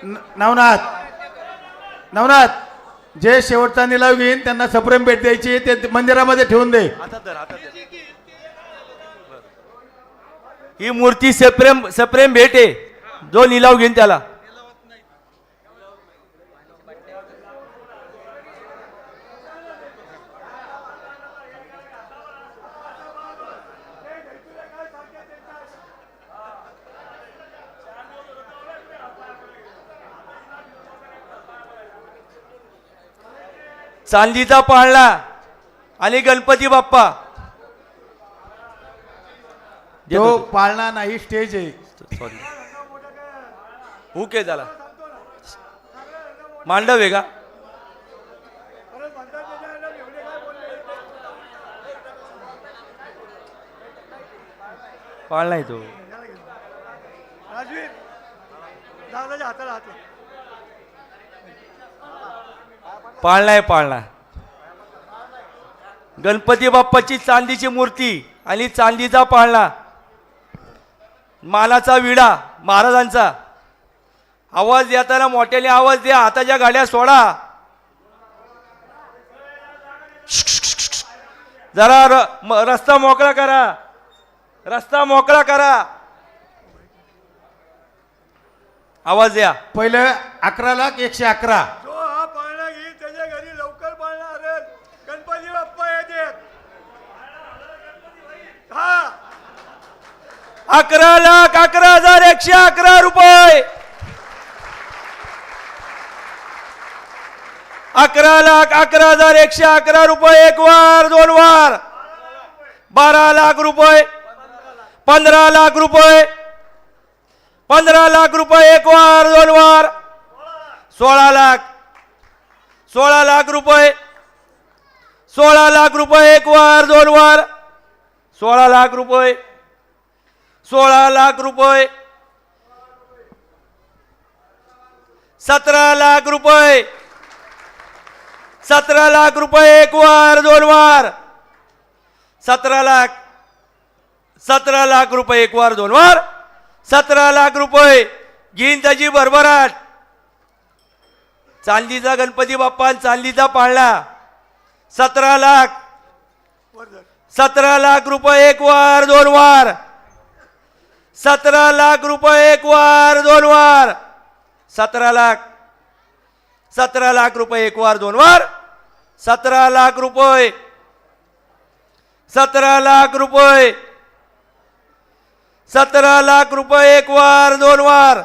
नवनाथ नवनाथ जे शेवटचा निलाव घेईन त्यांना सप्रेम भेट द्यायची ते मंदिरामध्ये ठेवून दे. ही मूर्ती सप्रेम सप्रेम भेट आहे. जो निलाव घेईन त्याला. चांदीचा पाळणा आणि गणपती बाप्पा. तो पाळणा नाही स्टेज आहे. सॉरी हुक आहे त्याला. मांडव आहे का? पाळणा आहे तो. पाळणा आहे पाळणा. गणपती बाप्पाची चांदीची मूर्ती आणि चांदीचा पाळणा. मानाचा विडा महाराजांचा. आवाज देताना मोठ्याने आवाज द्या. हाताच्या गाड्या सोडा. जरा रस्ता मोकळा करा. रस्ता मोकळा करा. आवाज द्या. पहिलं 11,111. जो हा पाळणा घेईल त्याच्या घरी लवकर पाळणा आलं. गणपती बाप्पा येतात. हा 11,11,111 रुपये. 11,11,111 रुपये. एक वार दोन वार. 12 लाख रुपये. 15 लाख रुपये. 15 लाख रुपये. एक वार दोन वार. 16 लाख. 16 लाख रुपये. 16 लाख रुपये. एक वार दोन वार. 16 लाख रुपये. 16 लाख रुपये. 17 लाख रुपये. 17 लाख रुपये. एक वार दोन वार. 17 लाख. 17 लाख रुपये. एक वार दोन वार. 17 लाख रुपये. घेईन त्याची भरभराट. चांदीचा गणपती बाप्पा चांदीचा पाळणा. 17 लाख. 17 लाख रुपये. एक वार दोन वार. 17 लाख रुपये. एक वार दोन वार. 17 लाख. 17 लाख रुपये. एक वार दोन वार. 17 लाख रुपये. 17 लाख रुपये. 17 लाख रुपये. एक वार दोन वार.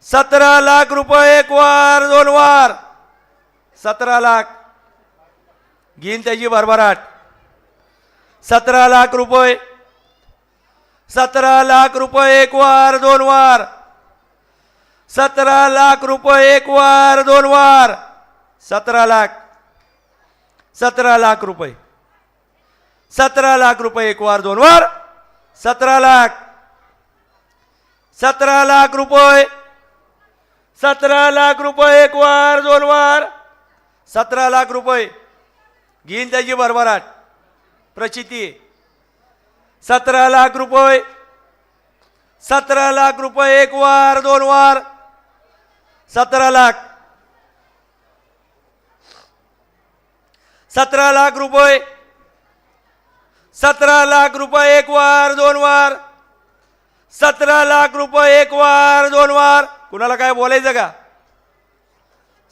17 लाख रुपये. एक वार दोन वार. 17 लाख. घेईन त्याची भरभराट. 17 लाख रुपये. 17 लाख रुपये. एक वार दोन वार. 17 लाख रुपये. एक वार दोन वार. 17 लाख. 17 लाख रुपये. 17 लाख रुपये. एक वार दोन वार. 17 लाख. 17 लाख रुपये. 17 लाख रुपये. एक वार दोन वार. 17 लाख रुपये. घेईन त्याची भरभराट. प्रचिती. 17 लाख रुपये. 17 लाख रुपये. एक वार दोन वार. 17 लाख. 17 लाख रुपये. 17 लाख रुपये. एक वार दोन वार. 17 लाख रुपये. एक वार दोन वार. कुणाला काय बोलायचं का?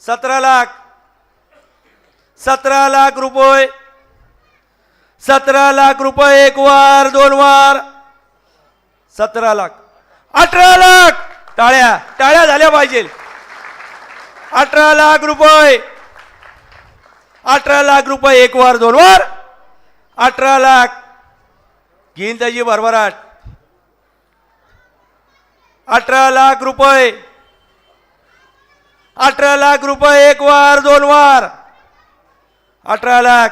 17 लाख. 17 लाख रुपये. 17 लाख रुपये. एक वार दोन वार. 17 लाख. 18 लाख. टाळ्या टाळ्या झाल्या पाहिजे. 18 लाख रुपये. 18 लाख रुपये. एक वार दोन वार. 18 लाख. घेईन त्याची भरभराट. 18 लाख रुपये. 18 लाख रुपये. एक वार दोन वार. 18 लाख.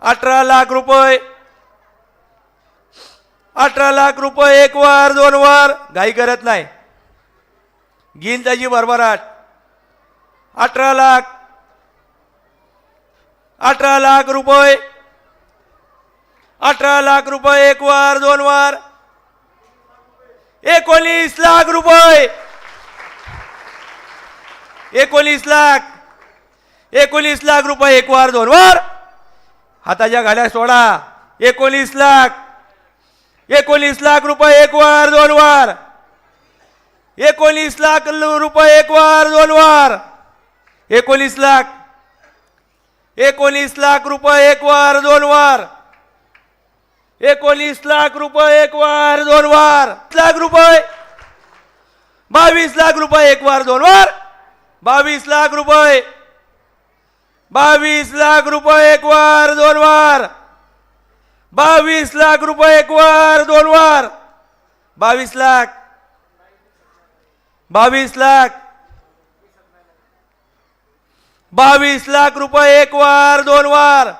18 लाख रुपये. 18 लाख रुपये. एक वार दोन वार. घाई करत नाही. घेईन त्याची भरभराट. 18 लाख. 18 लाख रुपये. 18 लाख रुपये. एक वार दोन वार. 19 लाख रुपये 19 लाख 19 लाख रुपये एक वार दोन वार हाताच्या घड्या सोडा 19 लाख 19 लाख रुपये एक वार दोन वार 19 लाख रुपये एक वार दोन वार 19 लाख 19 लाख रुपये एक वार दोन वार 19 लाख रुपये एक वार दोन वार लाख रुपये 22 लाख रुपये एक वार दोन वार 22 लाख रुपये 22 लाख रुपये एक वार दोन वार 22 लाख रुपये एक वार दोन वार 22 लाख 22 लाख 22 लाख रुपये एक वार दोन वार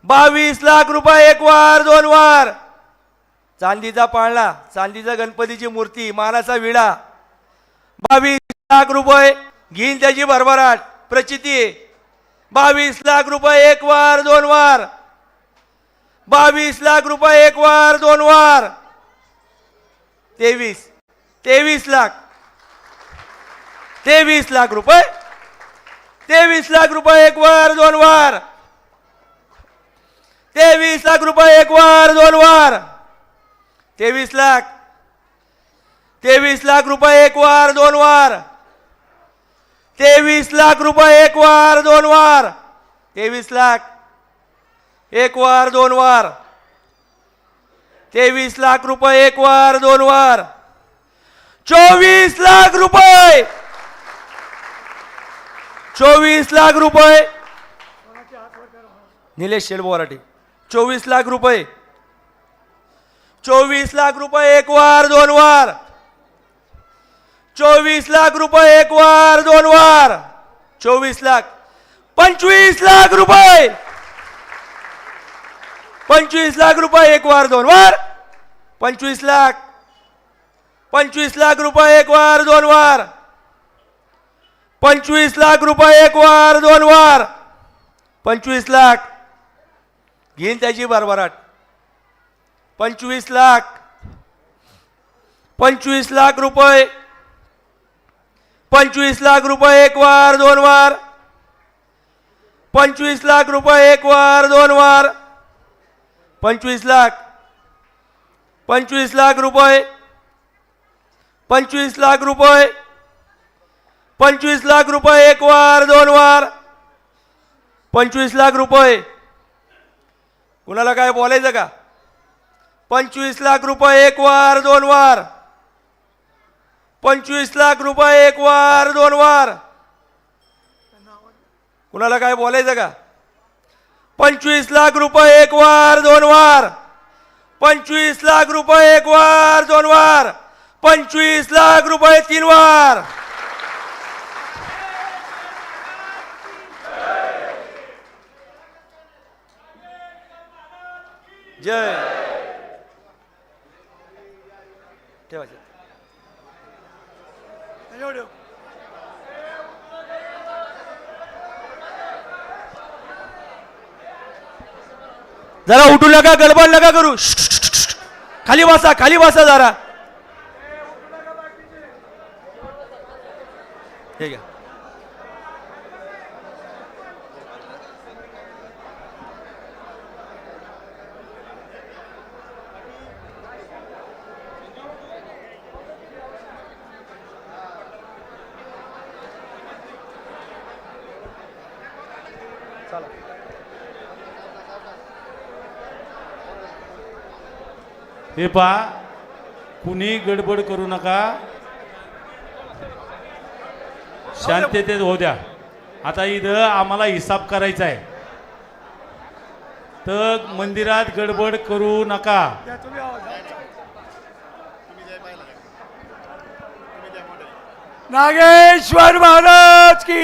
22 लाख रुपये एक वार दोन वार चांदीचा पाळणा चांदीचा गणपतीची मूर्ती मानाचा विडा 22 लाख रुपये घेईन त्याची भरभराट प्रचिती 22 लाख रुपये एक वार दोन वार 22 लाख रुपये एक वार दोन वार 23 लाख 23 लाख रुपये 23 लाख रुपये एक वार दोन वार 23 लाख रुपये एक वार दोन वार 23 लाख 23 लाख रुपये एक वार दोन वार 23 लाख रुपये एक वार दोन वार 23 लाख एक वार दोन वार 23 लाख रुपये एक वार दोन वार 24 लाख रुपये 24 लाख रुपये निलेश शेडबोराटे 24 लाख रुपये 24 लाख रुपये एक वार दोन वार 24 लाख रुपये एक वार दोन वार 24 लाख 25 लाख रुपये 25 लाख रुपये एक वार दोन वार 25 लाख रुपये एक वार दोन वार 25 लाख रुपये एक वार दोन वार 25 लाख घेईन त्याची भरभराट 25 लाख 25 लाख रुपये 25 लाख रुपये एक वार दोन वार 25 लाख रुपये एक वार दोन वार 25 लाख 25 लाख रुपये 25 लाख रुपये 25 लाख रुपये एक वार दोन वार 25 लाख रुपये कुणाला काय बोलायचं का 25 लाख रुपये एक वार दोन वार 25 लाख रुपये एक वार दोन वार कुणाला काय बोलायचं का 25 लाख रुपये एक वार दोन वार 25 लाख रुपये एक वार दोन वार 25 लाख रुपये तीन वार जय ठेवायचं जरा उठू नका गडबड नका करू खाली बसा जरा ठीक आहे हे पहा कुणी गडबड करू नका शांततेत होऊ द्या आता इथं आम्हाला हिसाब करायचा आहे तर मंदिरात गडबड करू नका नागेश्वर महाराज की